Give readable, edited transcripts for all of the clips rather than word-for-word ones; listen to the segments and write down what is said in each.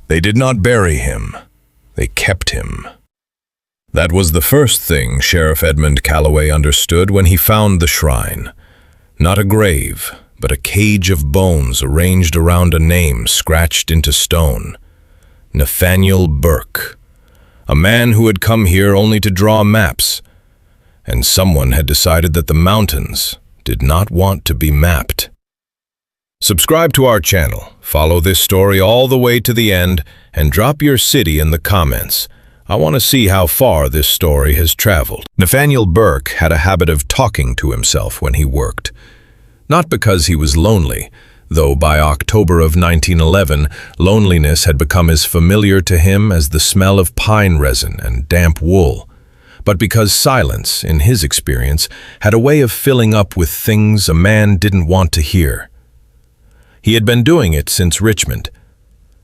They did not bury him. They kept him. That was the first thing Sheriff Edmund Calloway understood when he found the shrine. Not a grave, but a cage of bones arranged around a name scratched into stone. Nathaniel Burke. A man who had come here only to draw maps. And someone had decided that the mountains did not want to be mapped. Subscribe to our channel, follow this story all the way to the end, and drop your city in the comments. I want to see how far this story has traveled. Nathaniel Burke had a habit of talking to himself when he worked. Not because he was lonely, though by October of 1911, loneliness had become as familiar to him as the smell of pine resin and damp wool, but because silence, in his experience, had a way of filling up with things a man didn't want to hear. He had been doing it since Richmond,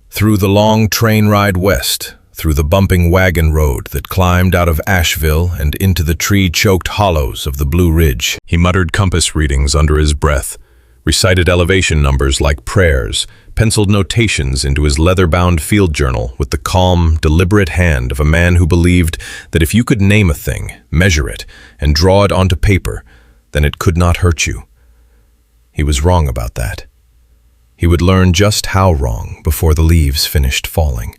through the long train ride west, through the bumping wagon road that climbed out of Asheville and into the tree-choked hollows of the Blue Ridge. He muttered compass readings under his breath, recited elevation numbers like prayers, penciled notations into his leather-bound field journal with the calm, deliberate hand of a man who believed that if you could name a thing, measure it, and draw it onto paper, then it could not hurt you. He was wrong about that. He would learn just how wrong before the leaves finished falling.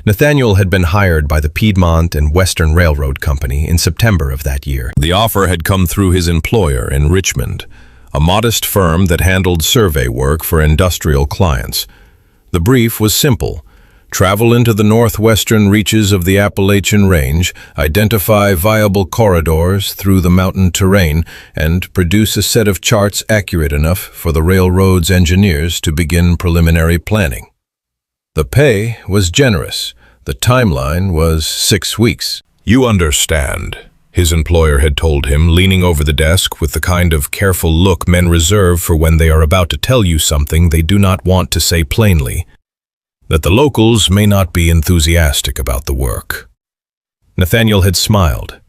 Nathaniel had been hired by the Piedmont and Western Railroad Company in September of that year. The offer had come through his employer in Richmond, a modest firm that handled survey work for industrial clients. The brief was simple: travel into the northwestern reaches of the Appalachian Range, identify viable corridors through the mountain terrain, and produce a set of charts accurate enough for the railroad's engineers to begin preliminary planning. The pay was generous. The timeline was 6 weeks. "You understand," his employer had told him, leaning over the desk with the kind of careful look men reserve for when they are about to tell you something they do not want to say plainly, "that the locals may not be enthusiastic about the work." Nathaniel had smiled.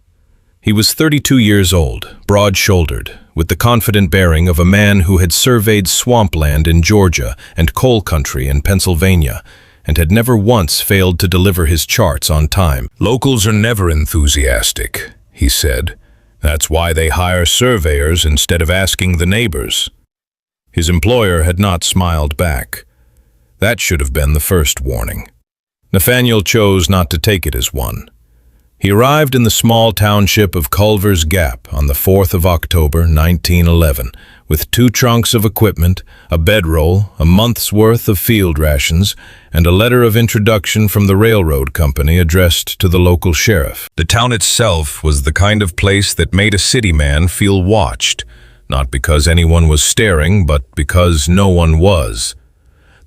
He was 32 years old, broad-shouldered, with the confident bearing of a man who had surveyed swampland in Georgia and coal country in Pennsylvania, and had never once failed to deliver his charts on time. "Locals are never enthusiastic," he said. "That's why they hire surveyors instead of asking the neighbors." His employer had not smiled back. That should have been the first warning. Nathaniel chose not to take it as one. He arrived in the small township of Culver's Gap on the 4th of October, 1911, with 2 trunks of equipment, a bedroll, a month's worth of field rations, and a letter of introduction from the railroad company addressed to the local sheriff. The town itself was the kind of place that made a city man feel watched, not because anyone was staring, but because no one was.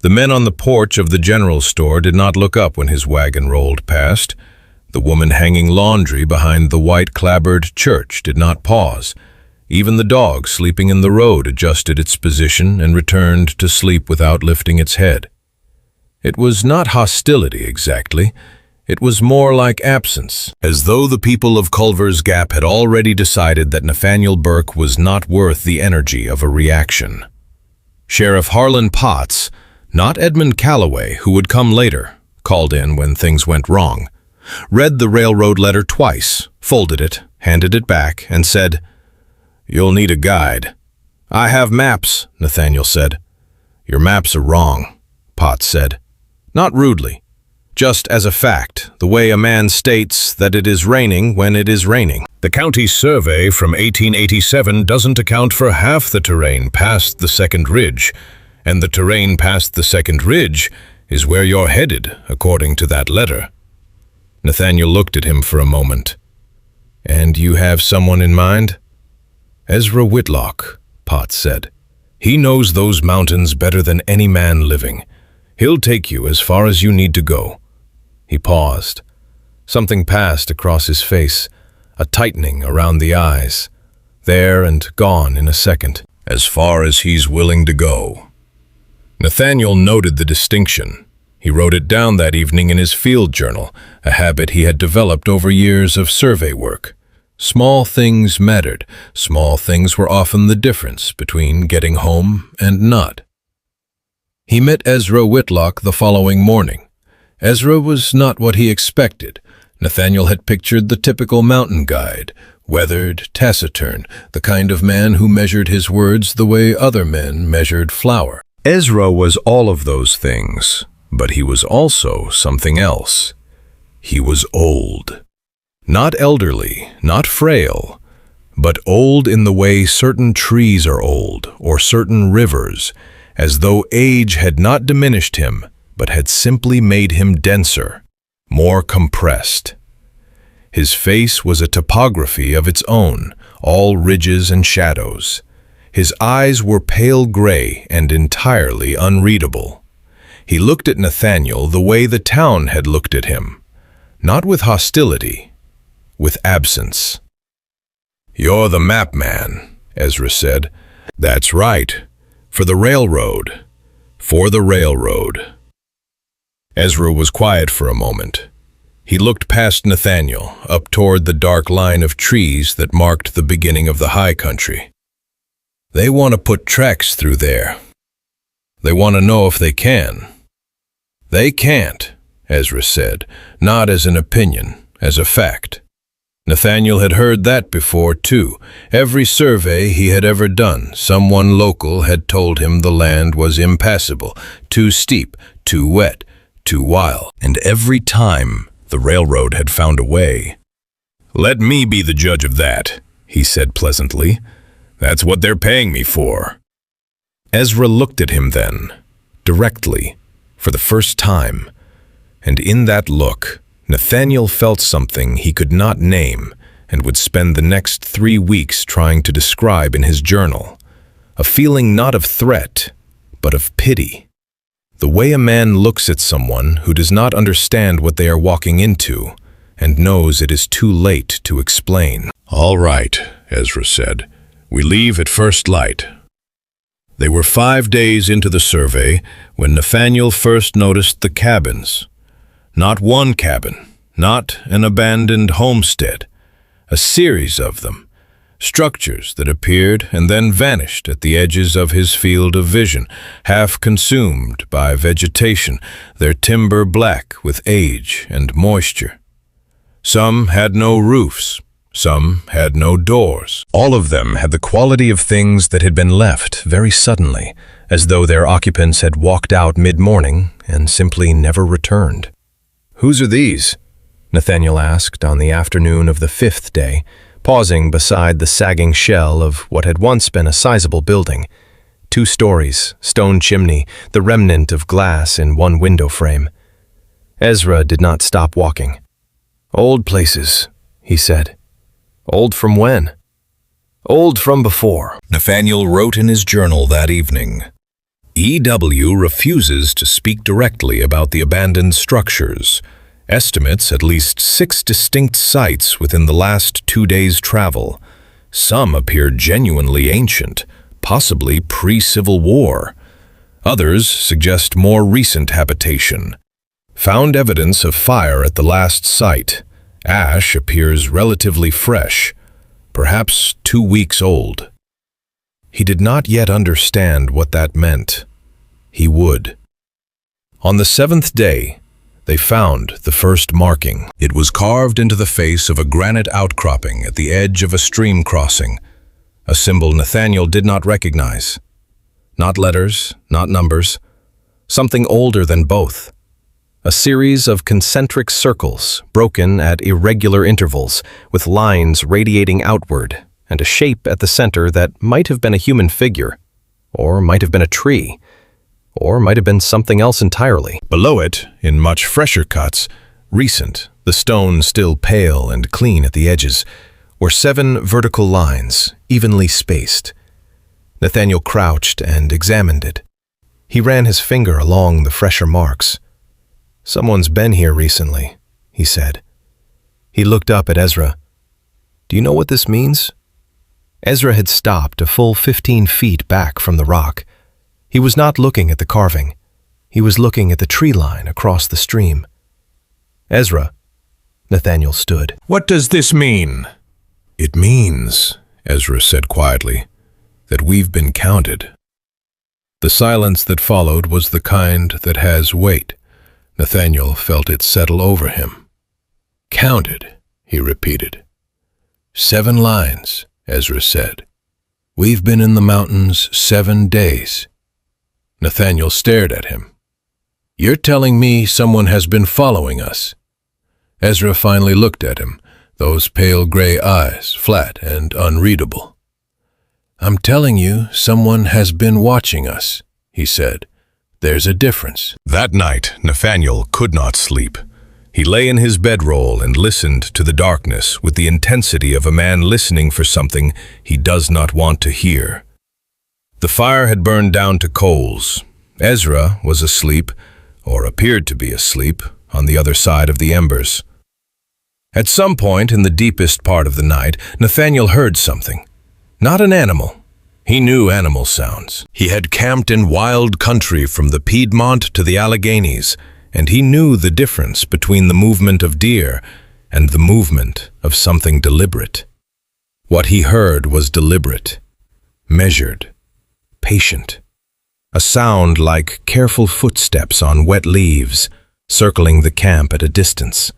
The men on the porch of the general store did not look up when his wagon rolled past. The woman hanging laundry behind the white-clapboard church did not pause. Even the dog sleeping in the road adjusted its position and returned to sleep without lifting its head. It was not hostility exactly. It was more like absence, as though the people of Culver's Gap had already decided that Nathaniel Burke was not worth the energy of a reaction. Sheriff Harlan Potts, not Edmund Calloway, who would come later, called in when things went wrong, read the railroad letter twice, folded it, handed it back, and said, "You'll need a guide." "I have maps," Nathaniel said. "Your maps are wrong," Potts said. Not rudely, just as a fact, the way a man states that it is raining when it is raining. "The county survey from 1887 doesn't account for half the terrain past the second ridge, and the terrain past the second ridge is where you're headed, according to that letter." Nathaniel looked at him for a moment. "And you have someone in mind?" "Ezra Whitlock," Potts said. "He knows those mountains better than any man living. He'll take you as far as you need to go." He paused. Something passed across his face, a tightening around the eyes. There and gone in a second. "As far as he's willing to go." Nathaniel noted the distinction. He wrote it down that evening in his field journal, a habit he had developed over years of survey work. Small things mattered. Small things were often the difference between getting home and not. He met Ezra Whitlock the following morning. Ezra was not what he expected. Nathaniel had pictured the typical mountain guide, weathered, taciturn, the kind of man who measured his words the way other men measured flour. Ezra was all of those things, but he was also something else. He was old. Not elderly, not frail, but old in the way certain trees are old, or certain rivers, as though age had not diminished him, but had simply made him denser, more compressed. His face was a topography of its own, all ridges and shadows. His eyes were pale gray and entirely unreadable. He looked at Nathaniel the way the town had looked at him, not with hostility, with absence. "You're the map man," Ezra said. "That's right. For the railroad. For the railroad." Ezra was quiet for a moment. He looked past Nathaniel, up toward the dark line of trees that marked the beginning of the high country. "They want to put tracks through there. They want to know if they can." "They can't," Ezra said, "not as an opinion, as a fact." Nathaniel had heard that before, too. Every survey he had ever done, someone local had told him the land was impassable, too steep, too wet, too wild. And every time, the railroad had found a way. "Let me be the judge of that," he said pleasantly. "That's what they're paying me for." Ezra looked at him then, directly, for the first time, and in that look, Nathaniel felt something he could not name and would spend the next 3 weeks trying to describe in his journal. A feeling not of threat, but of pity. The way a man looks at someone who does not understand what they are walking into and knows it is too late to explain. "All right," Ezra said. "We leave at first light." They were 5 days into the survey when Nathaniel first noticed the cabins. Not one cabin, not an abandoned homestead, a series of them, structures that appeared and then vanished at the edges of his field of vision, half consumed by vegetation, their timber black with age and moisture. Some had no roofs, some had no doors. All of them had the quality of things that had been left very suddenly, as though their occupants had walked out mid-morning and simply never returned. "Whose are these?" Nathaniel asked on the afternoon of the 5th day, pausing beside the sagging shell of what had once been a sizable building. 2 stories, stone chimney, the remnant of glass in one window frame. Ezra did not stop walking. "Old places," he said. "Old from when?" "Old from before," Nathaniel wrote in his journal that evening. E.W. refuses to speak directly about the abandoned structures. Estimates at least 6 distinct sites within the last 2 days' travel. Some appear genuinely ancient, possibly pre-Civil War. Others suggest more recent habitation. Found evidence of fire at the last site. Ash appears relatively fresh, perhaps 2 weeks old. He did not yet understand what that meant. He would. On the 7th day, they found the first marking. It was carved into the face of a granite outcropping at the edge of a stream crossing, a symbol Nathaniel did not recognize. Not letters, not numbers, something older than both. A series of concentric circles, broken at irregular intervals, with lines radiating outward, and a shape at the center that might have been a human figure, or might have been a tree, or might have been something else entirely. Below it, in much fresher cuts, recent, the stone still pale and clean at the edges, were 7 vertical lines, evenly spaced. Nathaniel crouched and examined it. He ran his finger along the fresher marks. "Someone's been here recently," he said. He looked up at Ezra. "Do you know what this means?" Ezra had stopped a full 15 feet back from the rock. He was not looking at the carving. He was looking at the tree line across the stream. "Ezra," Nathaniel stood. "What does this mean?" "It means," Ezra said quietly, "that we've been counted." The silence that followed was the kind that has weight. Nathaniel felt it settle over him. "Counted," he repeated. "7 lines," Ezra said. "We've been in the mountains 7 days." Nathaniel stared at him. "You're telling me someone has been following us?" Ezra finally looked at him, those pale gray eyes, flat and unreadable. "I'm telling you someone has been watching us," he said. "There's a difference." That night, Nathaniel could not sleep. He lay in his bedroll and listened to the darkness with the intensity of a man listening for something he does not want to hear. The fire had burned down to coals. Ezra was asleep, or appeared to be asleep, on the other side of the embers. At some point in the deepest part of the night, Nathaniel heard something. Not an animal. He knew animal sounds. He had camped in wild country from the Piedmont to the Alleghenies, and he knew the difference between the movement of deer and the movement of something deliberate. What he heard was deliberate, measured, patient. A sound like careful footsteps on wet leaves, circling the camp at a distance.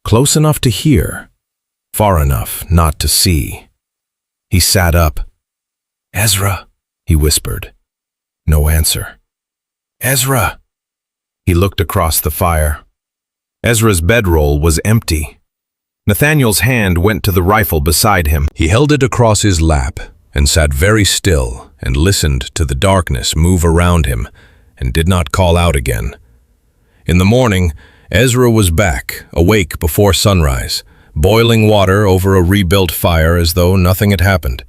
Close enough to hear, far enough not to see. He sat up. "Ezra," he whispered. No answer. "Ezra!" He looked across the fire. Ezra's bedroll was empty. Nathaniel's hand went to the rifle beside him. He held it across his lap and sat very still and listened to the darkness move around him and did not call out again. In the morning, Ezra was back, awake before sunrise, boiling water over a rebuilt fire as though nothing had happened.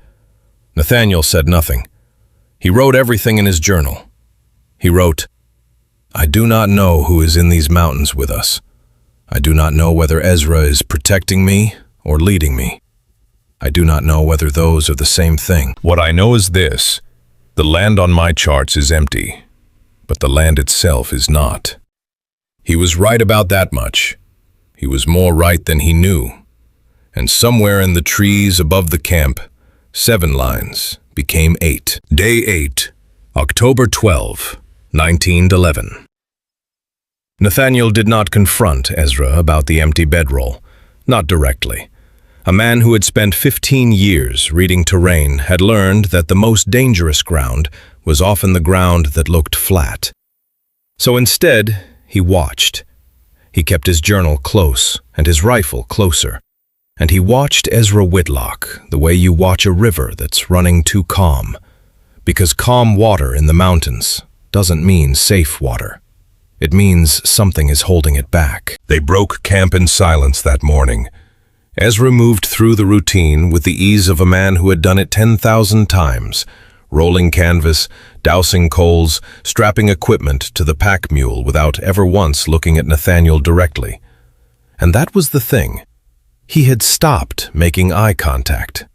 Nathaniel said nothing. He wrote everything in his journal. He wrote, "I do not know who is in these mountains with us. I do not know whether Ezra is protecting me or leading me. I do not know whether those are the same thing. What I know is this: the land on my charts is empty, but the land itself is not." He was right about that much. He was more right than he knew. And somewhere in the trees above the camp, 7 lines became 8. Day 8, October 12, 1911. Nathaniel did not confront Ezra about the empty bedroll, not directly. A man who had spent 15 years reading terrain had learned that the most dangerous ground was often the ground that looked flat. So instead, he watched. He kept his journal close and his rifle closer. And he watched Ezra Whitlock the way you watch a river that's running too calm. Because calm water in the mountains doesn't mean safe water. It means something is holding it back. They broke camp in silence that morning. Ezra moved through the routine with the ease of a man who had done it 10,000 times, rolling canvas, dousing coals, strapping equipment to the pack mule without ever once looking at Nathaniel directly. And that was the thing. He had stopped making eye contact.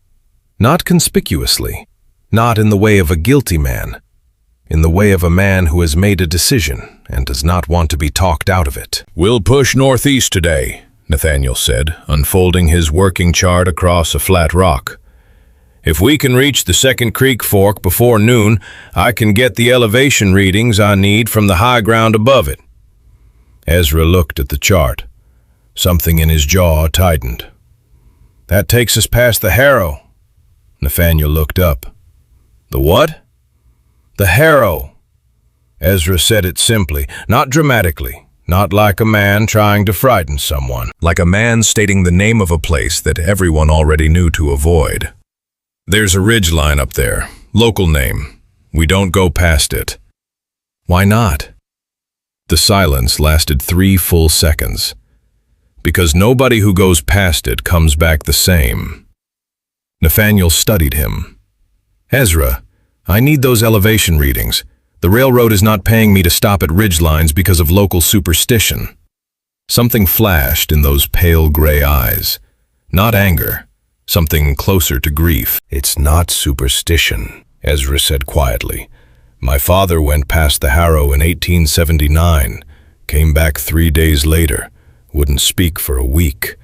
Not conspicuously, not in the way of a guilty man, in the way of a man who has made a decision and does not want to be talked out of it. "We'll push northeast today," Nathaniel said, unfolding his working chart across a flat rock. "If we can reach the Second Creek Fork before noon, I can get the elevation readings I need from the high ground above it." Ezra looked at the chart. Something in his jaw tightened. "That takes us past the Harrow." Nathaniel looked up. "The what?" "The Harrow." Ezra said it simply, not dramatically, not like a man trying to frighten someone. Like a man stating the name of a place that everyone already knew to avoid. "There's a ridge line up there, local name. We don't go past it." "Why not?" The silence lasted 3 full seconds. "Because nobody who goes past it comes back the same." Nathaniel studied him. "Ezra, I need those elevation readings. The railroad is not paying me to stop at ridge lines because of local superstition." Something flashed in those pale gray eyes. Not anger, something closer to grief. "It's not superstition," Ezra said quietly. "My father went past the Harrow in 1879, came back 3 days later. Wouldn't speak for a week.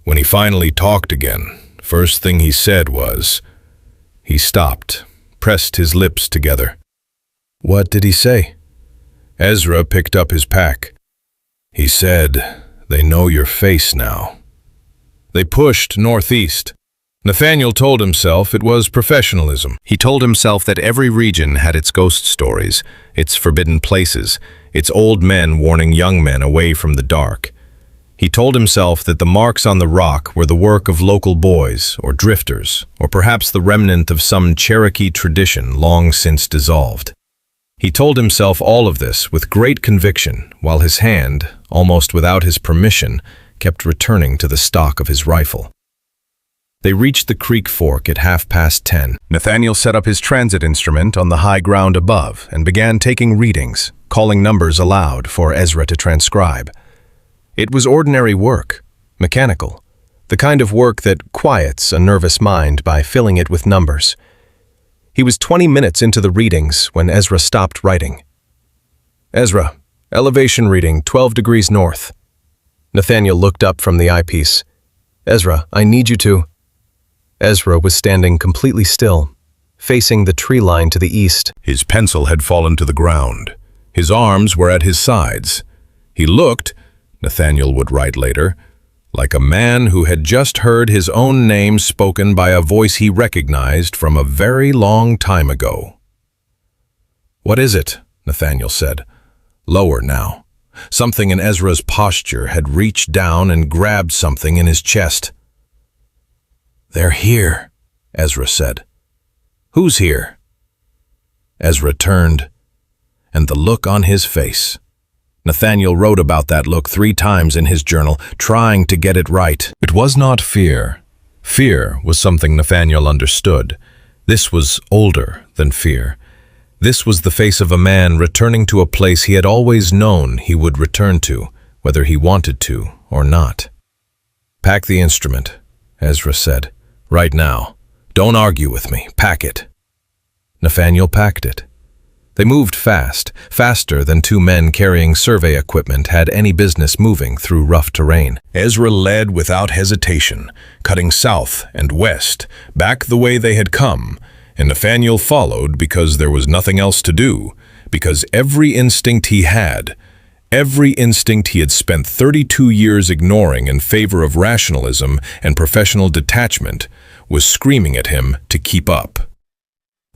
When he finally talked again, first thing he said was..." He stopped, pressed his lips together. What did he say? Ezra picked up his pack. He said, "They know your face now." They pushed northeast. Nathaniel told himself it was professionalism. He told himself that every region had its ghost stories, its forbidden places, its old men warning young men away from the dark. He told himself that the marks on the rock were the work of local boys or drifters, or perhaps the remnant of some Cherokee tradition long since dissolved. He told himself all of this with great conviction, while his hand, almost without his permission, kept returning to the stock of his rifle. They reached the creek fork at 10:30. Nathaniel set up his transit instrument on the high ground above and began taking readings, calling numbers aloud for Ezra to transcribe. It was ordinary work, mechanical, the kind of work that quiets a nervous mind by filling it with numbers. He was 20 minutes into the readings when Ezra stopped writing. "Ezra, elevation reading 12 degrees north." Nathaniel looked up from the eyepiece. "Ezra, I need you to..." Ezra was standing completely still, facing the tree line to the east. His pencil had fallen to the ground. His arms were at his sides. He looked, Nathaniel would write later, like a man who had just heard his own name spoken by a voice he recognized from a very long time ago. "What is it?" Nathaniel said, lower now. Something in Ezra's posture had reached down and grabbed something in his chest. "They're here," Ezra said. "Who's here?" Ezra turned, and the look on his face. Nathaniel wrote about that look 3 times in his journal, trying to get it right. It was not fear. Fear was something Nathaniel understood. This was older than fear. This was the face of a man returning to a place he had always known he would return to, whether he wanted to or not. "Pack the instrument," Ezra said. "Right now. Don't argue with me. Pack it." Nathaniel packed it. They moved fast, faster than 2 men carrying survey equipment had any business moving through rough terrain. Ezra led without hesitation, cutting south and west, back the way they had come, and Nathaniel followed because there was nothing else to do, because every instinct he had spent 32 years ignoring in favor of rationalism and professional detachment, was screaming at him to keep up.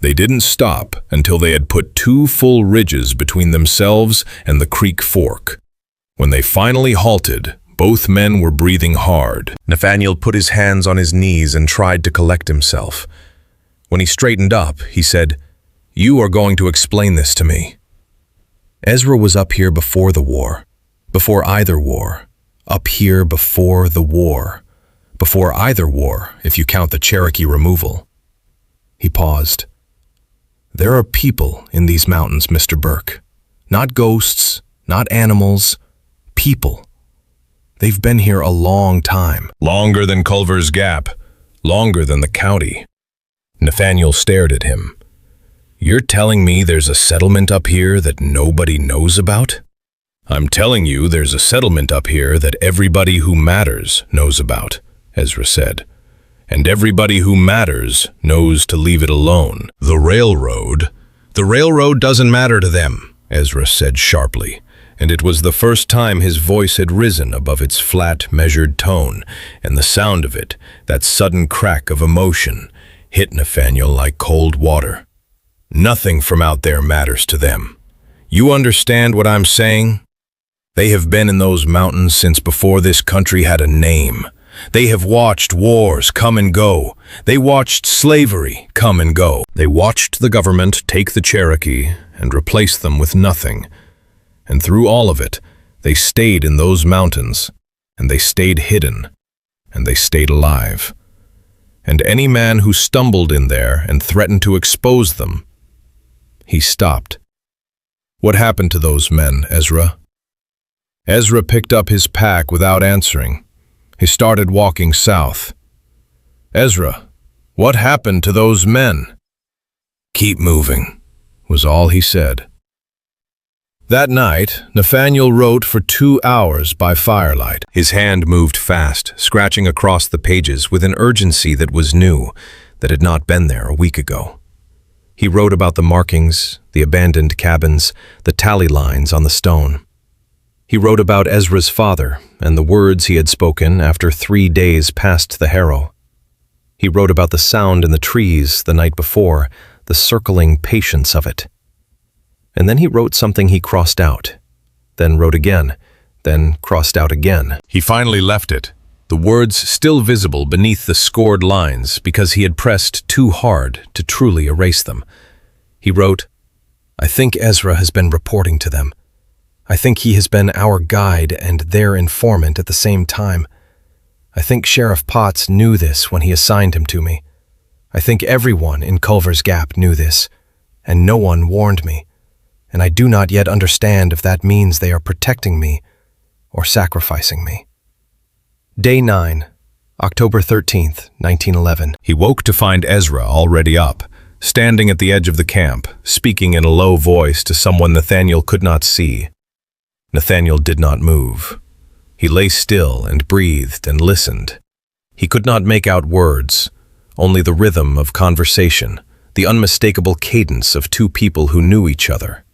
They didn't stop until they had put 2 full ridges between themselves and the creek fork. When they finally halted, both men were breathing hard. Nathaniel put his hands on his knees and tried to collect himself. When he straightened up, he said, "You are going to explain this to me." Ezra was up here before the war, before either war, up here before the war, before either war, if you count the Cherokee removal. He paused. "There are people in these mountains, Mr. Burke. Not ghosts, not animals, people. They've been here a long time. Longer than Culver's Gap, longer than the county." Nathaniel stared at him. "You're telling me there's a settlement up here that nobody knows about?" "I'm telling you there's a settlement up here that everybody who matters knows about," Ezra said. "And everybody who matters knows to leave it alone. The railroad doesn't matter to them," Ezra said sharply, and it was the first time his voice had risen above its flat, measured tone, and the sound of it, that sudden crack of emotion, hit Nathaniel like cold water. "Nothing from out there matters to them. You understand what I'm saying? They have been in those mountains since before this country had a name. They have watched wars come and go. They watched slavery come and go. They watched the government take the Cherokee and replace them with nothing. And through all of it, they stayed in those mountains, and they stayed hidden, and they stayed alive. And any man who stumbled in there and threatened to expose them..." He stopped. "What happened to those men, Ezra?" Ezra picked up his pack without answering. He started walking south. "Ezra, what happened to those men?" "Keep moving," was all he said. That night, Nathaniel wrote for 2 hours by firelight. His hand moved fast, scratching across the pages with an urgency that was new, that had not been there a week ago. He wrote about the markings, the abandoned cabins, the tally lines on the stone. He wrote about Ezra's father and the words he had spoken after 3 days past the harrow. He wrote about the sound in the trees the night before, the circling patience of it. And then he wrote something he crossed out, then wrote again, then crossed out again. He finally left it, the words still visible beneath the scored lines because he had pressed too hard to truly erase them. He wrote, "I think Ezra has been reporting to them. I think he has been our guide and their informant at the same time. I think Sheriff Potts knew this when he assigned him to me. I think everyone in Culver's Gap knew this, and no one warned me, and I do not yet understand if that means they are protecting me or sacrificing me." Day 9, October 13th, 1911. He woke to find Ezra already up, standing at the edge of the camp, speaking in a low voice to someone Nathaniel could not see. Nathaniel did not move. He lay still and breathed and listened. He could not make out words, only the rhythm of conversation, the unmistakable cadence of two people who knew each other.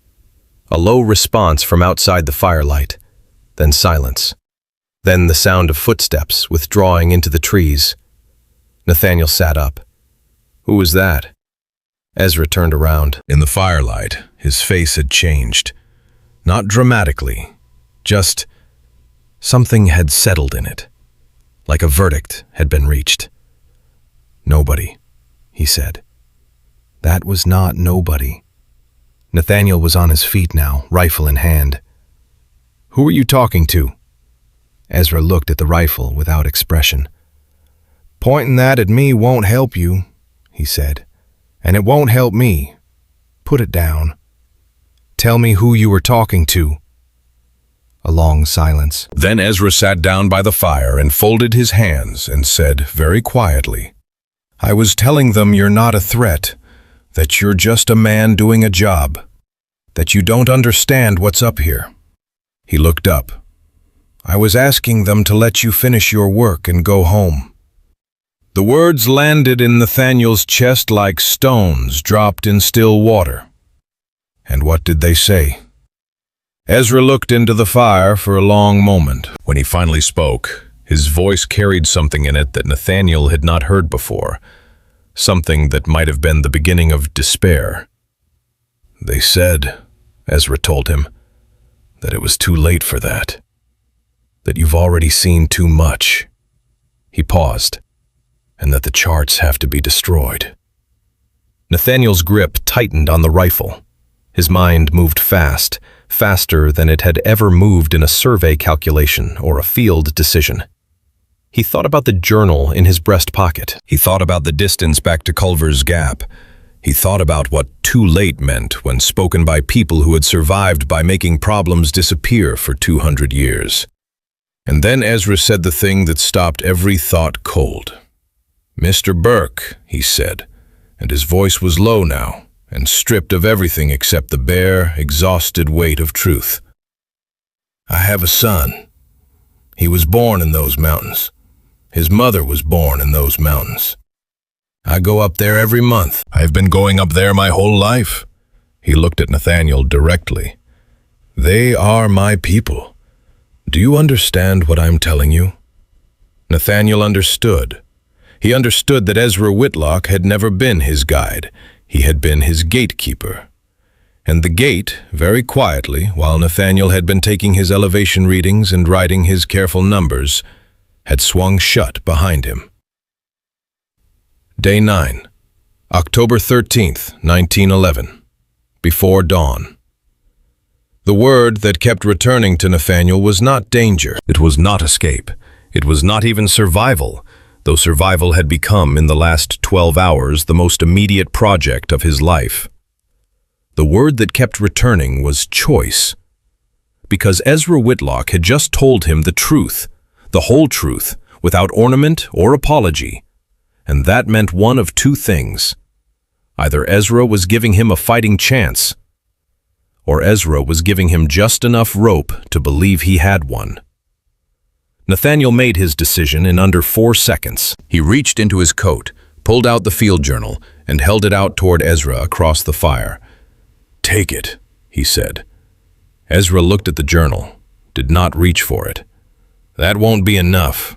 A low response from outside the firelight, then silence. Then the sound of footsteps withdrawing into the trees. Nathaniel sat up. Who was that? Ezra turned around. In the firelight, his face had changed. Not dramatically, just something had settled in it, like a verdict had been reached. "Nobody," he said. That was not nobody. Nathaniel was on his feet now, rifle in hand. "Who are you talking to?" Ezra looked at the rifle without expression. "Pointing that at me won't help you," he said. "And it won't help me. Put it down. Tell me who you were talking to." A long silence. Then Ezra sat down by the fire and folded his hands and said very quietly, "I was telling them you're not a threat, that you're just a man doing a job, that you don't understand what's up here." He looked up. "I was asking them to let you finish your work and go home." The words landed in Nathaniel's chest like stones dropped in still water. And what did they say? Ezra looked into the fire for a long moment. When he finally spoke, his voice carried something in it that Nathaniel had not heard before, something that might have been the beginning of despair. "They said," Ezra told him, "that it was too late for that, that you've already seen too much." He paused, "and that the charts have to be destroyed." Nathaniel's grip tightened on the rifle. His mind moved fast, faster than it had ever moved in a survey calculation or a field decision. He thought about the journal in his breast pocket. He thought about the distance back to Culver's Gap. He thought about what too late meant when spoken by people who had survived by making problems disappear for 200 years. And then Ezra said the thing that stopped every thought cold. "Mr. Burke," he said, and his voice was low now, and stripped of everything except the bare, exhausted weight of truth. "I have a son. He was born in those mountains. His mother was born in those mountains. I go up there every month. I've been going up there my whole life." He looked at Nathaniel directly. "They are my people. Do you understand what I'm telling you?" Nathaniel understood. He understood that Ezra Whitlock had never been his guide. He had been his gatekeeper. And the gate, very quietly, while Nathaniel had been taking his elevation readings and writing his careful numbers, had swung shut behind him. Day 9, October 13th, 1911. Before dawn. The word that kept returning to Nathaniel was not danger. It was not escape. It was not even survival, though survival had become, in the last 12 hours, the most immediate project of his life. The word that kept returning was choice. Because Ezra Whitlock had just told him the truth, the whole truth, without ornament or apology. And that meant one of two things. Either Ezra was giving him a fighting chance, or Ezra was giving him just enough rope to believe he had one. Nathaniel made his decision in under 4 seconds. He reached into his coat, pulled out the field journal, and held it out toward Ezra across the fire. "Take it," he said. Ezra looked at the journal, did not reach for it. "That won't be enough."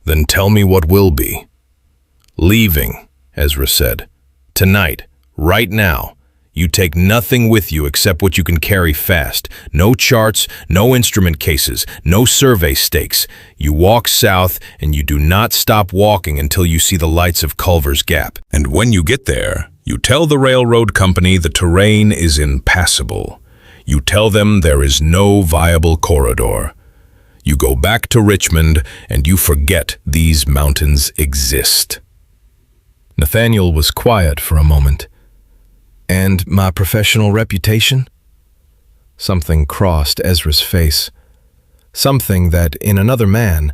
"Then tell me what will be." "Leaving," Ezra said. "Tonight, right now. You take nothing with you except what you can carry fast. No charts, no instrument cases, no survey stakes. You walk south, and you do not stop walking until you see the lights of Culver's Gap. And when you get there, you tell the railroad company the terrain is impassable. You tell them there is no viable corridor. You go back to Richmond, and you forget these mountains exist." Nathaniel was quiet for a moment. "And my professional reputation?" Something crossed Ezra's face. Something that, in another man,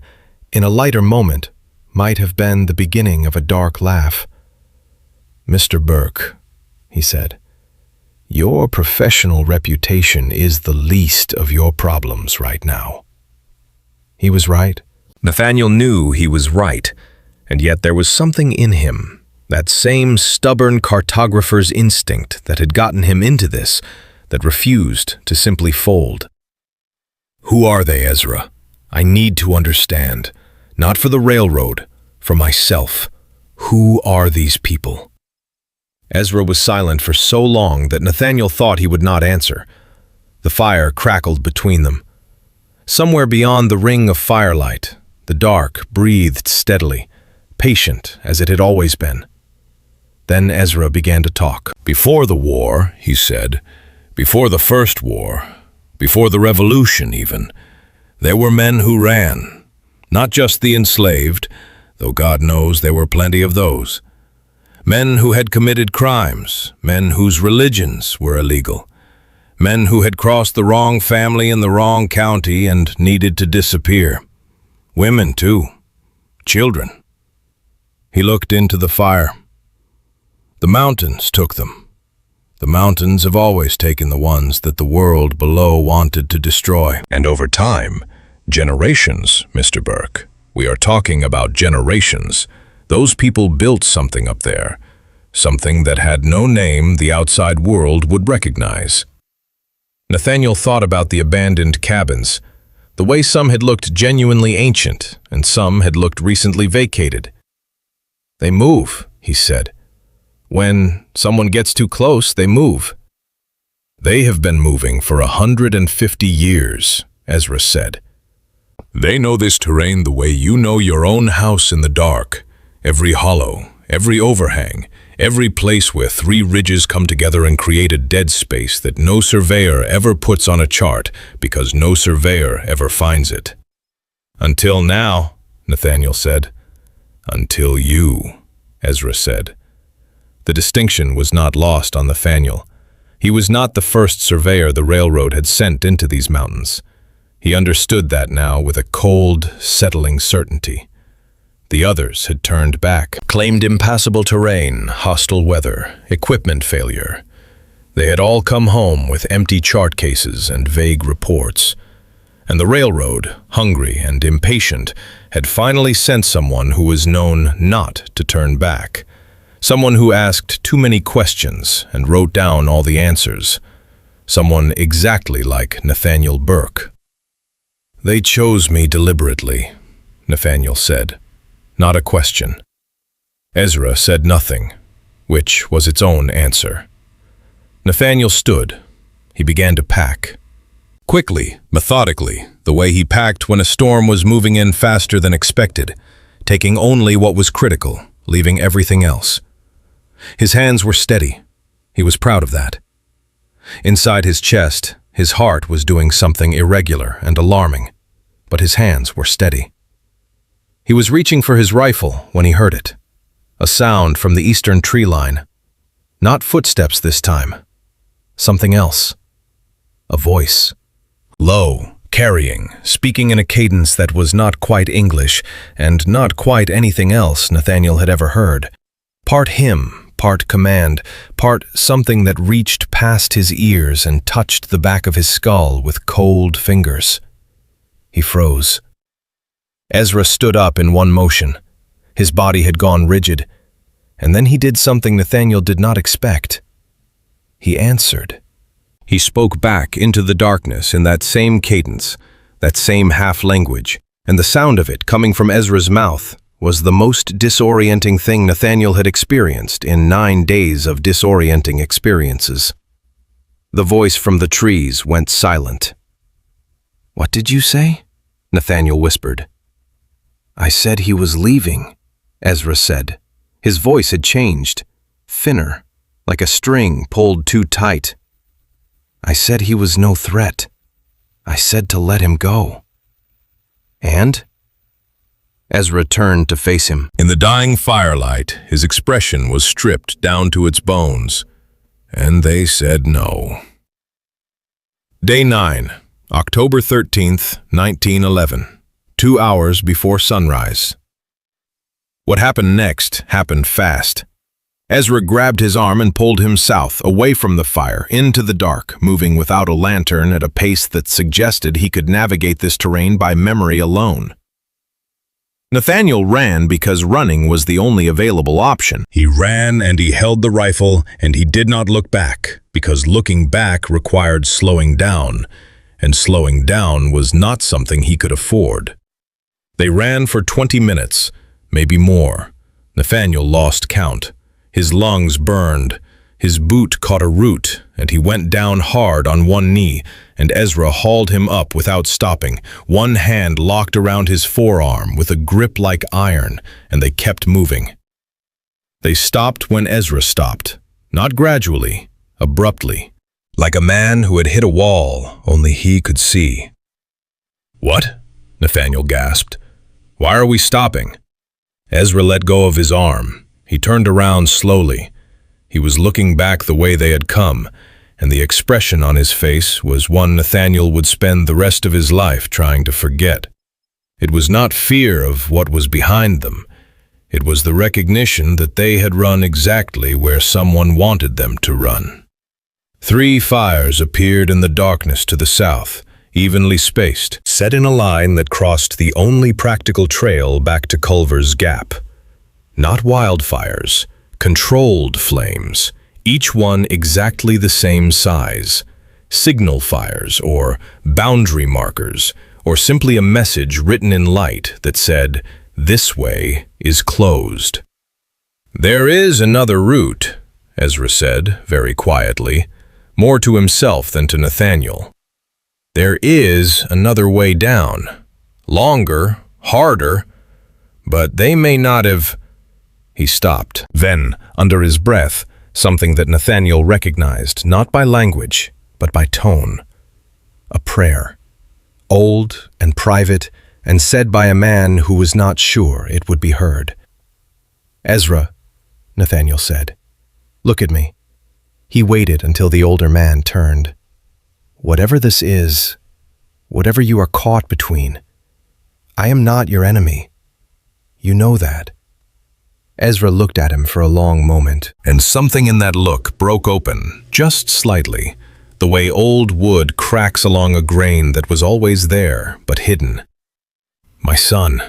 in a lighter moment, might have been the beginning of a dark laugh. "Mr. Burke," he said, "your professional reputation is the least of your problems right now." He was right. Nathaniel knew he was right, and yet there was something in him, that same stubborn cartographer's instinct that had gotten him into this, that refused to simply fold. "Who are they, Ezra? I need to understand. Not for the railroad, for myself. Who are these people?" Ezra was silent for so long that Nathaniel thought he would not answer. The fire crackled between them. Somewhere beyond the ring of firelight, the dark breathed steadily, patient as it had always been. Then Ezra began to talk. "Before the war," he said, "before the first war, before the revolution even, there were men who ran. Not just the enslaved, though God knows there were plenty of those. Men who had committed crimes, men whose religions were illegal, men who had crossed the wrong family in the wrong county and needed to disappear. Women, too. Children." He looked into the fire. "The mountains took them. The mountains have always taken the ones that the world below wanted to destroy. And over time, generations, Mr. Burke. We are talking about generations. Those people built something up there, something that had no name the outside world would recognize." Nathaniel thought about the abandoned cabins, the way some had looked genuinely ancient and some had looked recently vacated. "They move," he said. "When someone gets too close, they move." "They have been moving for 150 years, Ezra said. "They know this terrain the way you know your own house in the dark. Every hollow, every overhang, every place where three ridges come together and create a dead space that no surveyor ever puts on a chart because no surveyor ever finds it." "Until now," Nathaniel said. "Until you," Ezra said. The distinction was not lost on Nathaniel. He was not the first surveyor the railroad had sent into these mountains. He understood that now with a cold, settling certainty. The others had turned back, claimed impassable terrain, hostile weather, equipment failure. They had all come home with empty chart cases and vague reports. And the railroad, hungry and impatient, had finally sent someone who was known not to turn back. Someone who asked too many questions and wrote down all the answers. Someone exactly like Nathaniel Burke. "They chose me deliberately," Nathaniel said. Not a question. Ezra said nothing, which was its own answer. Nathaniel stood. He began to pack. Quickly, methodically, the way he packed when a storm was moving in faster than expected, taking only what was critical, leaving everything else. His hands were steady. He was proud of that. Inside his chest, his heart was doing something irregular and alarming, but his hands were steady. He was reaching for his rifle when he heard it. A sound from the eastern tree line. Not footsteps this time. Something else. A voice. Low, carrying, speaking in a cadence that was not quite English and not quite anything else Nathaniel had ever heard. Part hymn, part command, part something that reached past his ears and touched the back of his skull with cold fingers. He froze. Ezra stood up in one motion. His body had gone rigid. And then he did something Nathaniel did not expect. He answered. He spoke back into the darkness in that same cadence, that same half-language, and the sound of it coming from Ezra's mouth was the most disorienting thing Nathaniel had experienced in 9 days of disorienting experiences. The voice from the trees went silent. "What did you say?" Nathaniel whispered. "I said he was leaving," Ezra said. His voice had changed, thinner, like a string pulled too tight. "I said he was no threat. I said to let him go." "And?" Ezra turned to face him. In the dying firelight, his expression was stripped down to its bones, and they said no. Day 9, October 13th, 1911, 2 hours before sunrise. What happened next happened fast. Ezra grabbed his arm and pulled him south, away from the fire, into the dark, moving without a lantern at a pace that suggested he could navigate this terrain by memory alone. Nathaniel ran because running was the only available option. He ran and he held the rifle and he did not look back, because looking back required slowing down, and slowing down was not something he could afford. They ran for 20 minutes, maybe more. Nathaniel lost count. His lungs burned. His boot caught a root, and he went down hard on one knee, and Ezra hauled him up without stopping, one hand locked around his forearm with a grip like iron, and they kept moving. They stopped when Ezra stopped, not gradually, abruptly, like a man who had hit a wall only he could see. "What?" Nathaniel gasped. "Why are we stopping?" Ezra let go of his arm. He turned around slowly. He was looking back the way they had come, and the expression on his face was one Nathaniel would spend the rest of his life trying to forget. It was not fear of what was behind them. It was the recognition that they had run exactly where someone wanted them to run. 3 fires appeared in the darkness to the south, evenly spaced, set in a line that crossed the only practical trail back to Culver's Gap. Not wildfires, controlled flames, each one exactly the same size. Signal fires or boundary markers, or simply a message written in light that said, "This way is closed." "There is another route," Ezra said very quietly, more to himself than to Nathaniel. "There is another way down. Longer, harder, but they may not have—" He stopped. Then, under his breath, something that Nathaniel recognized, not by language, but by tone. A prayer. Old and private, and said by a man who was not sure it would be heard. "Ezra," Nathaniel said, "look at me." He waited until the older man turned. "Whatever this is, whatever you are caught between, I am not your enemy. You know that." Ezra looked at him for a long moment, and something in that look broke open, just slightly, the way old wood cracks along a grain that was always there, but hidden. "My son,"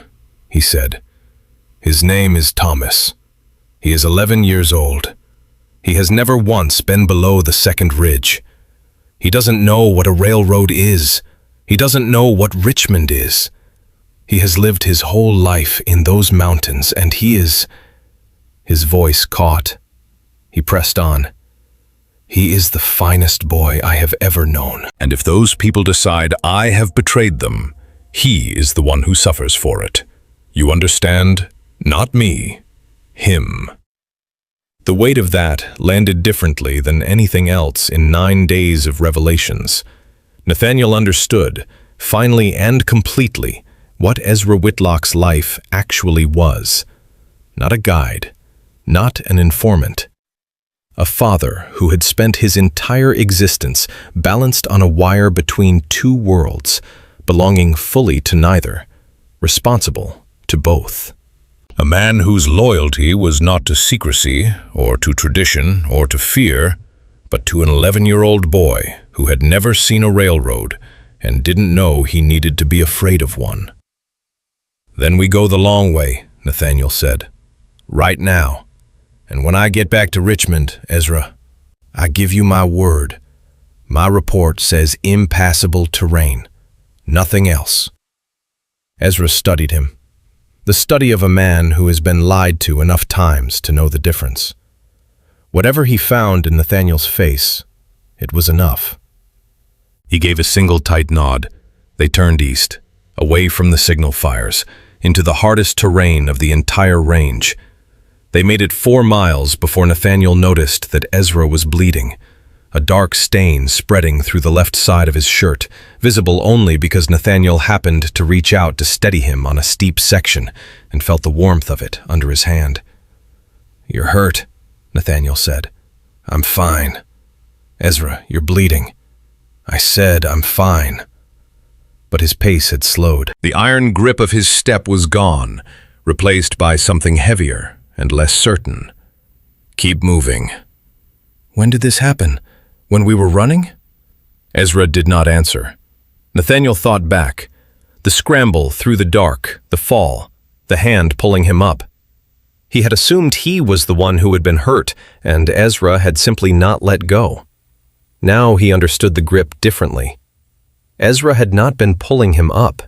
he said. "His name is Thomas. He is 11 years old. He has never once been below the second ridge. He doesn't know what a railroad is. He doesn't know what Richmond is. He has lived his whole life in those mountains, and he is—" His voice caught. He pressed on. "He is the finest boy I have ever known. And if those people decide I have betrayed them, he is the one who suffers for it. You understand? Not me. Him." The weight of that landed differently than anything else in 9 days of revelations. Nathaniel understood, finally and completely, what Ezra Whitlock's life actually was. Not a guide. Not an informant. A father who had spent his entire existence balanced on a wire between 2 worlds, belonging fully to neither, responsible to both. A man whose loyalty was not to secrecy, or to tradition, or to fear, but to an 11-year-old boy who had never seen a railroad and didn't know he needed to be afraid of one. "Then we go the long way," Nathaniel said. "Right now. And when I get back to Richmond, Ezra, I give you my word. My report says impassable terrain. Nothing else. Ezra studied him. The study of a man who has been lied to enough times to know the difference. Whatever he found in Nathaniel's face, it was enough. He gave a single tight nod. They turned east, away from the signal fires, into the hardest terrain of the entire range. They made it 4 miles before Nathaniel noticed that Ezra was bleeding, a dark stain spreading through the left side of his shirt, visible only because Nathaniel happened to reach out to steady him on a steep section and felt the warmth of it under his hand. "You're hurt," Nathaniel said. "I'm fine." "Ezra, you're bleeding." "I said I'm fine." But his pace had slowed. The iron grip of his step was gone, replaced by something heavier and less certain. "Keep moving." "When did this happen? When we were running?" Ezra did not answer. Nathaniel thought back. The scramble through the dark, the fall, the hand pulling him up. He had assumed he was the one who had been hurt, and Ezra had simply not let go. Now he understood the grip differently. Ezra had not been pulling him up.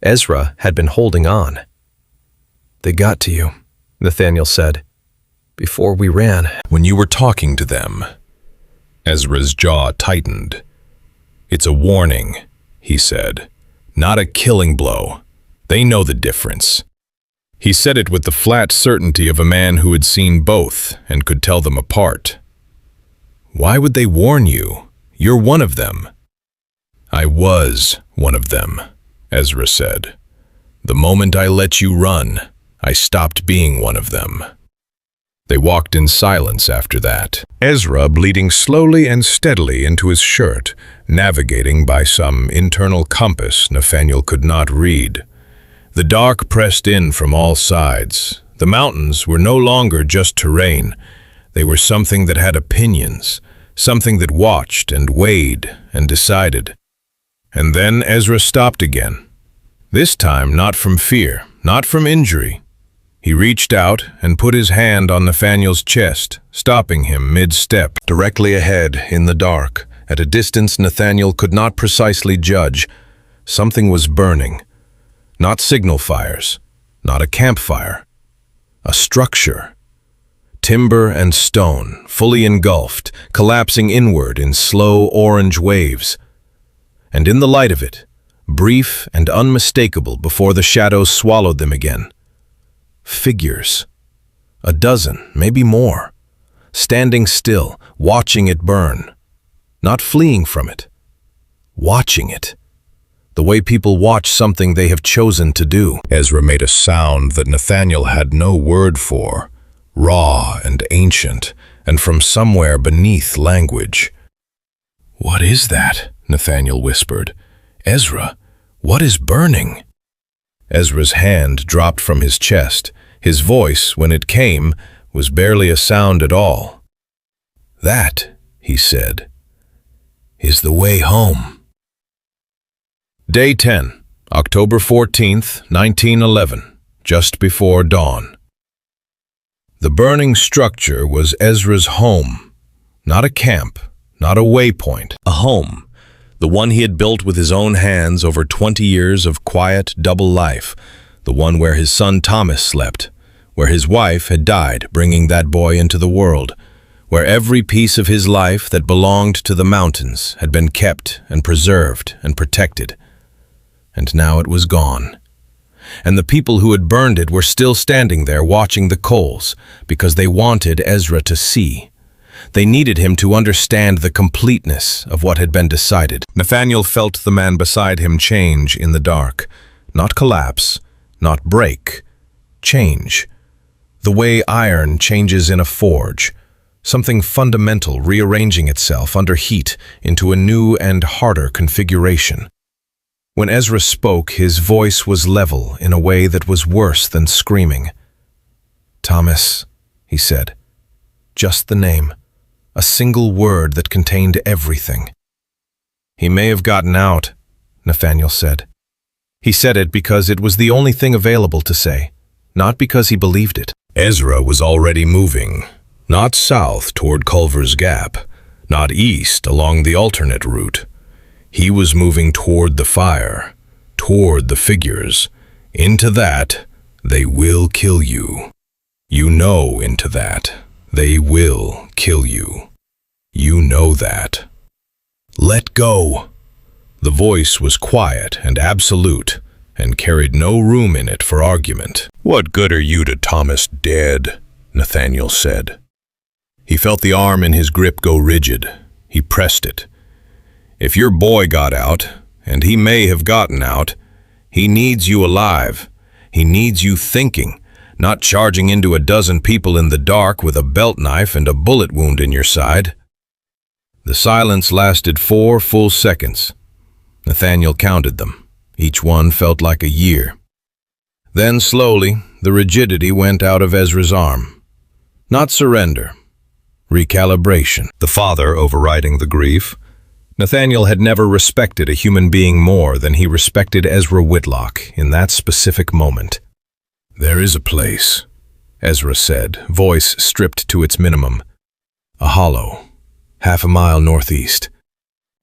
Ezra had been holding on. "They got to you," Nathaniel said. "Before we ran." "When you were talking to them." Ezra's jaw tightened. "It's a warning," he said. "Not a killing blow. They know the difference." He said it with the flat certainty of a man who had seen both and could tell them apart. "Why would they warn you? You're one of them." "I was one of them," Ezra said. "The moment I let you run, I stopped being one of them." They walked in silence after that, Ezra bleeding slowly and steadily into his shirt, navigating by some internal compass Nathaniel could not read. The dark pressed in from all sides. The mountains were no longer just terrain. They were something that had opinions, something that watched and weighed and decided. And then Ezra stopped again. This time not from fear, not from injury. He reached out and put his hand on Nathaniel's chest, stopping him mid-step. Directly ahead, in the dark, at a distance Nathaniel could not precisely judge, something was burning. Not signal fires, not a campfire. A structure. Timber and stone, fully engulfed, collapsing inward in slow orange waves. And in the light of it, brief and unmistakable before the shadows swallowed them again, figures. 12, maybe more. Standing still, watching it burn. Not fleeing from it. Watching it. The way people watch something they have chosen to do. Ezra made a sound that Nathaniel had no word for, raw and ancient, and from somewhere beneath language. "What is that?" Nathaniel whispered. "Ezra, what is burning?" Ezra's hand dropped from his chest. His voice, when it came, was barely a sound at all. "That," he said, "is the way home." Day 10, October 14th, 1911, just before dawn. The burning structure was Ezra's home. Not a camp, not a waypoint. A home. The one he had built with his own hands over 20 years of quiet, double life. The one where his son Thomas slept, where his wife had died, bringing that boy into the world, where every piece of his life that belonged to the mountains had been kept and preserved and protected. And now it was gone. And the people who had burned it were still standing there watching the coals because they wanted Ezra to see. They needed him to understand the completeness of what had been decided. Nathaniel felt the man beside him change in the dark. Not collapse, not break. Change. The way iron changes in a forge. Something fundamental rearranging itself under heat into a new and harder configuration. When Ezra spoke, his voice was level in a way that was worse than screaming. "Thomas," he said. Just the name. A single word that contained everything. "He may have gotten out," Nathaniel said. He said it because it was the only thing available to say, not because he believed it. Ezra was already moving, Not south toward Culver's Gap, not east along the alternate route. He was moving toward the fire, toward the figures. Into that, they will kill you. You know into that. They will kill you. You know that. Let go. The voice was quiet and absolute, and carried no room in it for argument. What good are you to Thomas dead? Nathaniel said. He felt the arm in his grip go rigid. He pressed it. If your boy got out, and he may have gotten out, he needs you alive. He needs you thinking, not charging into a dozen people in the dark with a belt knife and a bullet wound in your side. The silence lasted 4 full seconds. Nathaniel counted them. Each one felt like a year. Then slowly, the rigidity went out of Ezra's arm. Not surrender. Recalibration. The father overriding the grief. Nathaniel had never respected a human being more than he respected Ezra Whitlock in that specific moment. There is a place, Ezra said, voice stripped to its minimum. A hollow, 1/2 mile northeast.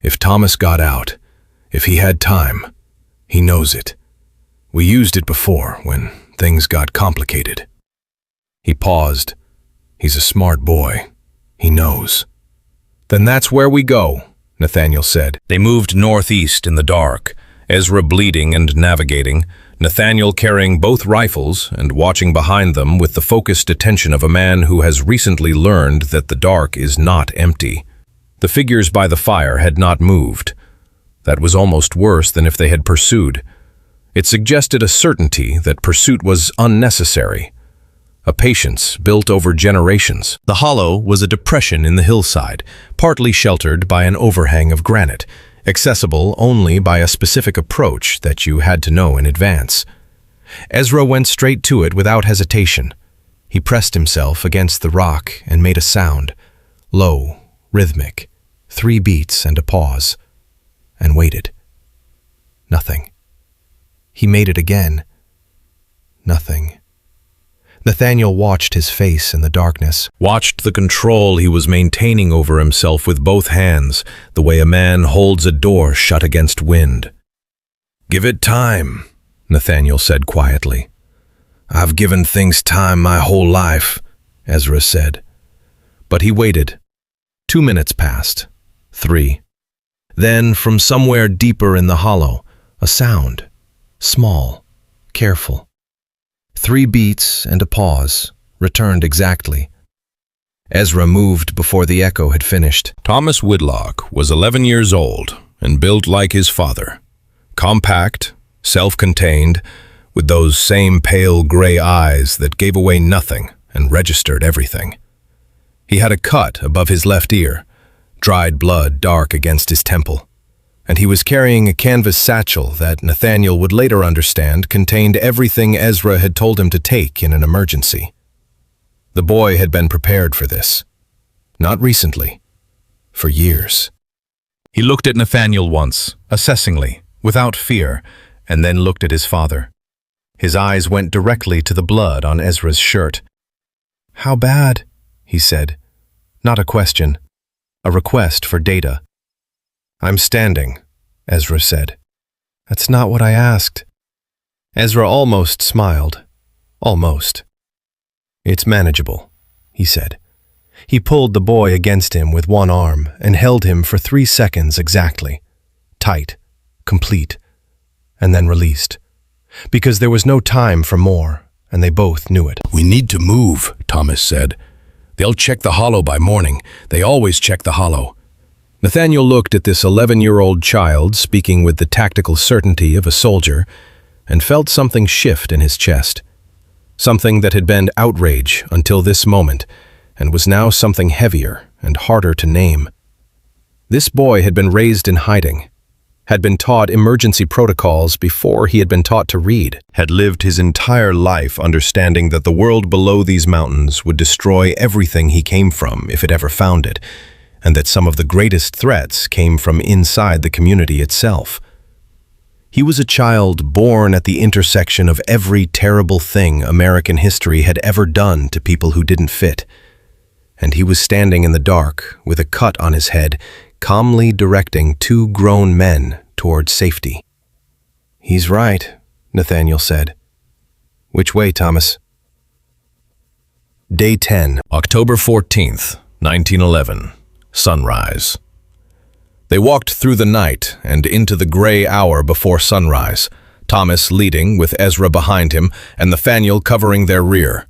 If Thomas got out, if he had time, he knows it. We used it before when things got complicated. He paused. He's a smart boy. He knows. Then that's where we go, Nathaniel said. They moved northeast in the dark, Ezra bleeding and navigating, Nathaniel carrying both rifles and watching behind them with the focused attention of a man who has recently learned that the dark is not empty. The figures by the fire had not moved. That was almost worse than if they had pursued. It suggested a certainty that pursuit was unnecessary, a patience built over generations. The hollow was a depression in the hillside, partly sheltered by an overhang of granite, accessible only by a specific approach that you had to know in advance. Ezra went straight to it without hesitation. He pressed himself against the rock and made a sound, low, rhythmic, 3 beats and a pause, and waited. Nothing. He made it again. Nothing. Nathaniel watched his face in the darkness, watched the control he was maintaining over himself with both hands, the way a man holds a door shut against wind. Give it time, Nathaniel said quietly. I've given things time my whole life, Ezra said. But he waited. 2 minutes passed. 3. Then, from somewhere deeper in the hollow, a sound, small, careful. 3 beats and a pause, returned exactly. Ezra moved before the echo had finished. Thomas Whitlock was 11 years old and built like his father. Compact, self-contained, with those same pale gray eyes that gave away nothing and registered everything. He had a cut above his left ear, dried blood dark against his temple, and he was carrying a canvas satchel that Nathaniel would later understand contained everything Ezra had told him to take in an emergency. The boy had been prepared for this. Not recently. For years. He looked at Nathaniel once, assessingly, without fear, and then looked at his father. His eyes went directly to the blood on Ezra's shirt. "How bad?" he said. Not a question. A request for data. "I'm standing," Ezra said. "That's not what I asked." Ezra almost smiled. Almost. "It's manageable," he said. He pulled the boy against him with one arm and held him for 3 seconds exactly. Tight, complete, and then released. Because there was no time for more, and they both knew it. "We need to move," Thomas said. "They'll check the hollow by morning. They always check the hollow." Nathaniel looked at this 11-year-old child speaking with the tactical certainty of a soldier and felt something shift in his chest. Something that had been outrage until this moment and was now something heavier and harder to name. This boy had been raised in hiding, had been taught emergency protocols before he had been taught to read, had lived his entire life understanding that the world below these mountains would destroy everything he came from if it ever found it, and that some of the greatest threats came from inside the community itself. He was a child born at the intersection of every terrible thing American history had ever done to people who didn't fit. and he was standing in the dark with a cut on his head, calmly directing two grown men toward safety. "He's right," Nathaniel said. "Which way, Thomas?" Day 10, October 14th, 1911. Sunrise. They walked through the night and into the gray hour before sunrise, Thomas leading with Ezra behind him and Nathaniel covering their rear.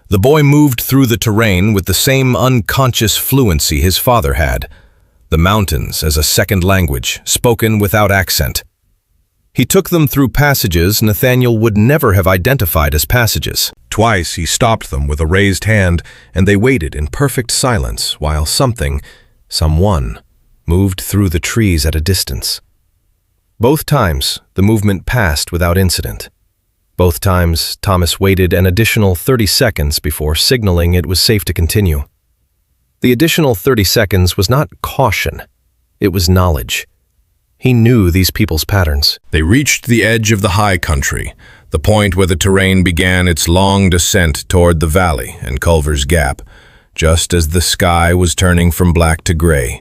The boy moved through the terrain with the same unconscious fluency his father had, the mountains as a second language, spoken without accent. He took them through passages Nathaniel would never have identified as passages. Twice he stopped them with a raised hand, and they waited in perfect silence while someone, moved through the trees at a distance. Both times, the movement passed without incident. Both times, Thomas waited an additional 30 seconds before signaling it was safe to continue. The additional 30 seconds was not caution, it was knowledge. He knew these people's patterns. They reached the edge of the high country, the point where the terrain began its long descent toward the valley and Culver's Gap, just as the sky was turning from black to gray.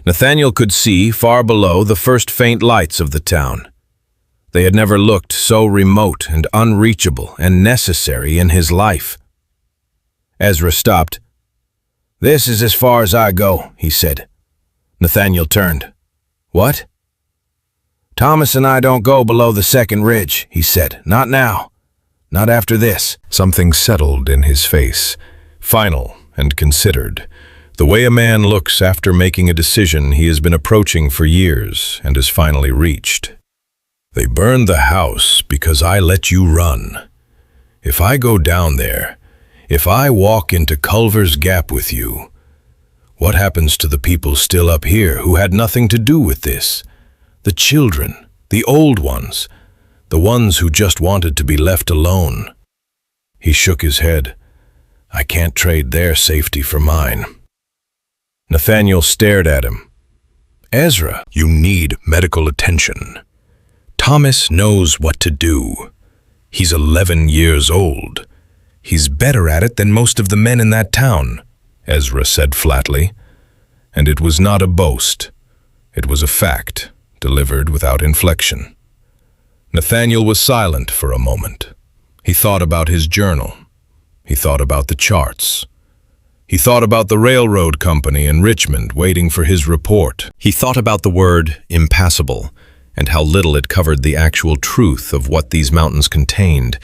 Nathaniel could see, far below, the first faint lights of the town. They had never looked so remote and unreachable and necessary in his life. Ezra stopped. "This is as far as I go," he said. Nathaniel turned. "What?" "Thomas and I don't go below the second ridge," he said. "Not now. Not after this." Something settled in his face, final and considered, the way a man looks after making a decision he has been approaching for years and has finally reached. "They burned the house because I let you run. If I go down there, if I walk into Culver's Gap with you, what happens to the people still up here who had nothing to do with this? The children, the old ones, the ones who just wanted to be left alone." He shook his head. "I can't trade their safety for mine." Nathaniel stared at him. "Ezra, you need medical attention. Thomas knows what to do. He's 11 years old. He's better at it than most of the men in that town," Ezra said flatly. And it was not a boast. It was a fact, delivered without inflection. Nathaniel was silent for a moment. He thought about his journal. He thought about the charts. He thought about the railroad company in Richmond waiting for his report. He thought about the word impassable and how little it covered the actual truth of what these mountains contained.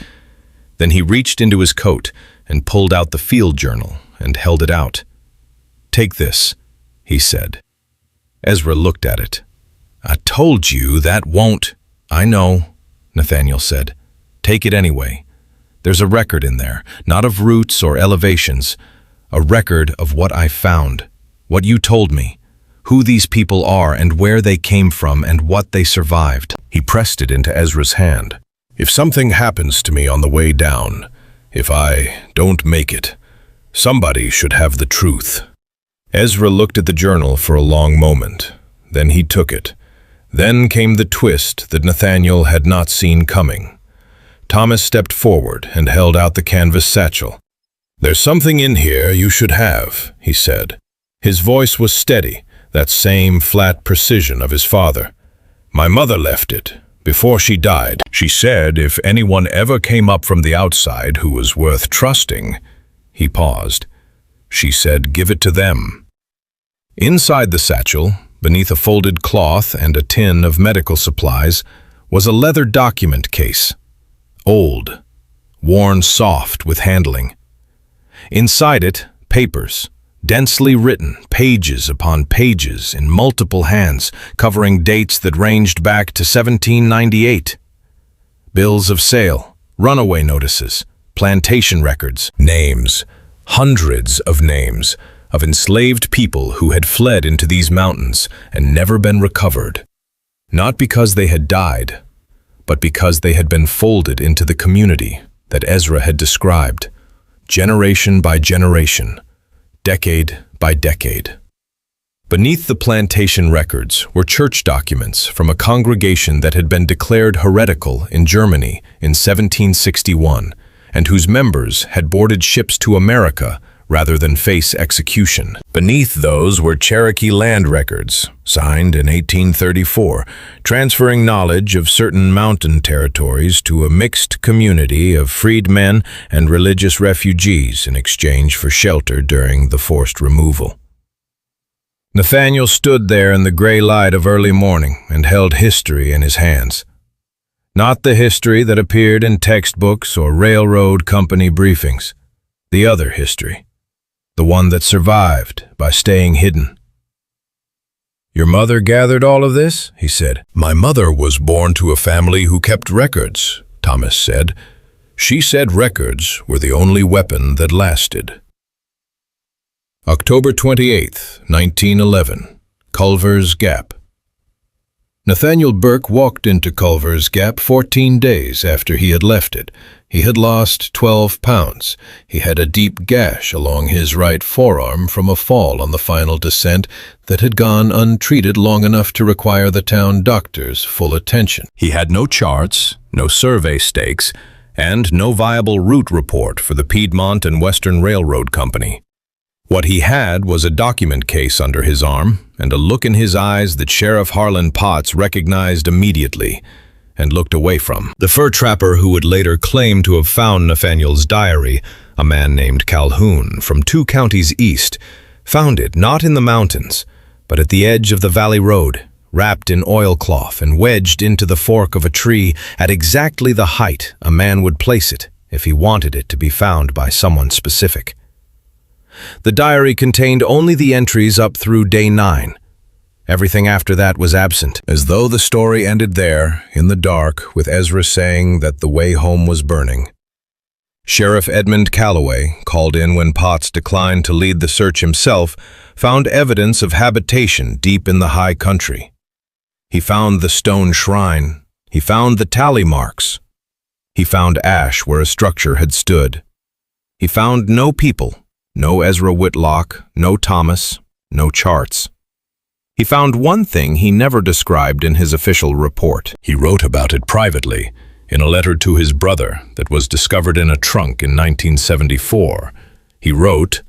Then he reached into his coat and pulled out the field journal and held it out. "Take this," he said. Ezra looked at it. "I told you that won't—" "I know," Nathaniel said. "Take it anyway. There's a record in there, not of routes or elevations, a record of what I found, what you told me, who these people are and where they came from and what they survived." He pressed it into Ezra's hand. "If something happens to me on the way down, if I don't make it, somebody should have the truth." Ezra looked at the journal for a long moment. Then he took it. Then came the twist that Nathaniel had not seen coming. Thomas stepped forward and held out the canvas satchel. "There's something in here you should have," he said. His voice was steady, that same flat precision of his father. "My mother left it. Before she died, she said if anyone ever came up from the outside who was worth trusting—" He paused. "She said give it to them." Inside the satchel, beneath a folded cloth and a tin of medical supplies, was a leather document case. Old, worn soft with handling. Inside it, papers, densely written, pages upon pages in multiple hands, covering dates that ranged back to 1798. Bills of sale, runaway notices, plantation records, names, hundreds of names of enslaved people who had fled into these mountains and never been recovered. Not because they had died, but because they had been folded into the community that Ezra had described, generation by generation, decade by decade. Beneath the plantation records were church documents from a congregation that had been declared heretical in Germany in 1761 and whose members had boarded ships to America, rather than face execution. Beneath those were Cherokee land records, signed in 1834, transferring knowledge of certain mountain territories to a mixed community of freedmen and religious refugees in exchange for shelter during the forced removal. Nathaniel stood there in the gray light of early morning and held history in his hands. Not the history that appeared in textbooks or railroad company briefings. The other history. The one that survived by staying hidden. "Your mother gathered all of this?" he said. "My mother was born to a family who kept records," Thomas said. "She said records were the only weapon that lasted." October 28, 1911, Culver's Gap. Nathaniel Burke walked into Culver's Gap 14 days after he had left it. He had lost 12 pounds. He had a deep gash along his right forearm from a fall on the final descent that had gone untreated long enough to require the town doctor's full attention. He had no charts, no survey stakes, and no viable route report for the Piedmont and Western Railroad Company. What he had was a document case under his arm and a look in his eyes that Sheriff Harlan Potts recognized immediately and looked away from. The fur trapper who would later claim to have found Nathaniel's diary, a man named Calhoun from 2 counties east, found it not in the mountains, but at the edge of the valley road, wrapped in oilcloth and wedged into the fork of a tree at exactly the height a man would place it if he wanted it to be found by someone specific. The diary contained only the entries up through day 9. Everything after that was absent, as though the story ended there, in the dark, with Ezra saying that the way home was burning. Sheriff Edmund Calloway, called in when Potts declined to lead the search himself, found evidence of habitation deep in the high country. He found the stone shrine. He found the tally marks. He found ash where a structure had stood. He found no people. No Ezra Whitlock, no Thomas, no charts. He found one thing he never described in his official report. He wrote about it privately, in a letter to his brother that was discovered in a trunk in 1974. He wrote,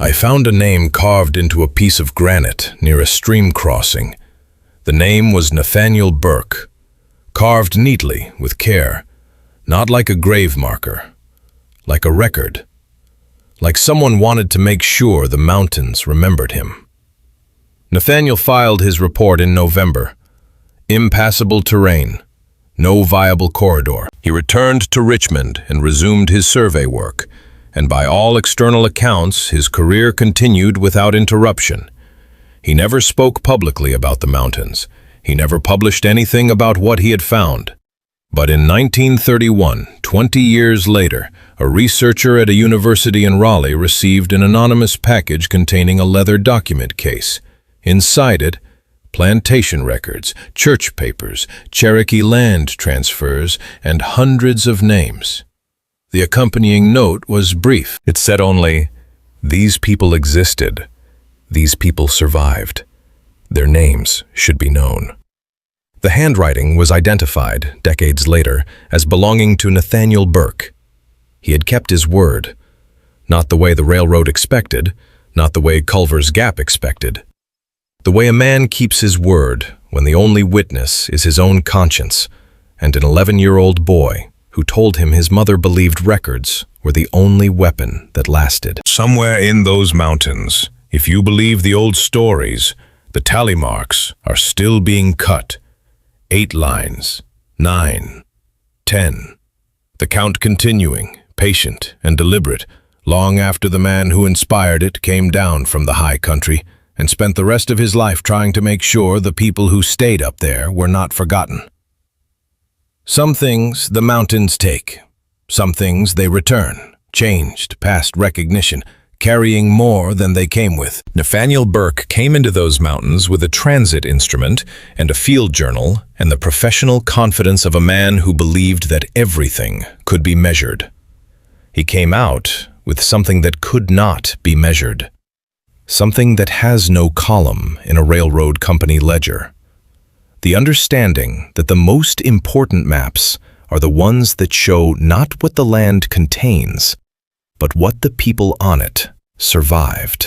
"I found a name carved into a piece of granite near a stream crossing. The name was Nathaniel Burke, carved neatly with care, not like a grave marker, like a record. Like someone wanted to make sure the mountains remembered him." Nathaniel filed his report in November. Impassable terrain. No viable corridor. He returned to Richmond and resumed his survey work, and by all external accounts, his career continued without interruption. He never spoke publicly about the mountains. He never published anything about what he had found. But in 1931, 20 years later, a researcher at a university in Raleigh received an anonymous package containing a leather document case. Inside it, plantation records, church papers, Cherokee land transfers, and hundreds of names. The accompanying note was brief. It said only, "These people existed. These people survived. Their names should be known." The handwriting was identified, decades later, as belonging to Nathaniel Burke. He had kept his word. Not the way the railroad expected, not the way Culver's Gap expected. The way a man keeps his word when the only witness is his own conscience and an 11-year-old boy who told him his mother believed records were the only weapon that lasted. Somewhere in those mountains, if you believe the old stories, the tally marks are still being cut. 8 lines, 9, 10. The count continuing, patient and deliberate, long after the man who inspired it came down from the high country and spent the rest of his life trying to make sure the people who stayed up there were not forgotten. Some things the mountains take. Some things they return, changed past recognition, carrying more than they came with. Nathaniel Burke came into those mountains with a transit instrument and a field journal and the professional confidence of a man who believed that everything could be measured. He came out with something that could not be measured. Something that has no column in a railroad company ledger. The understanding that the most important maps are the ones that show not what the land contains, but what the people on it survived.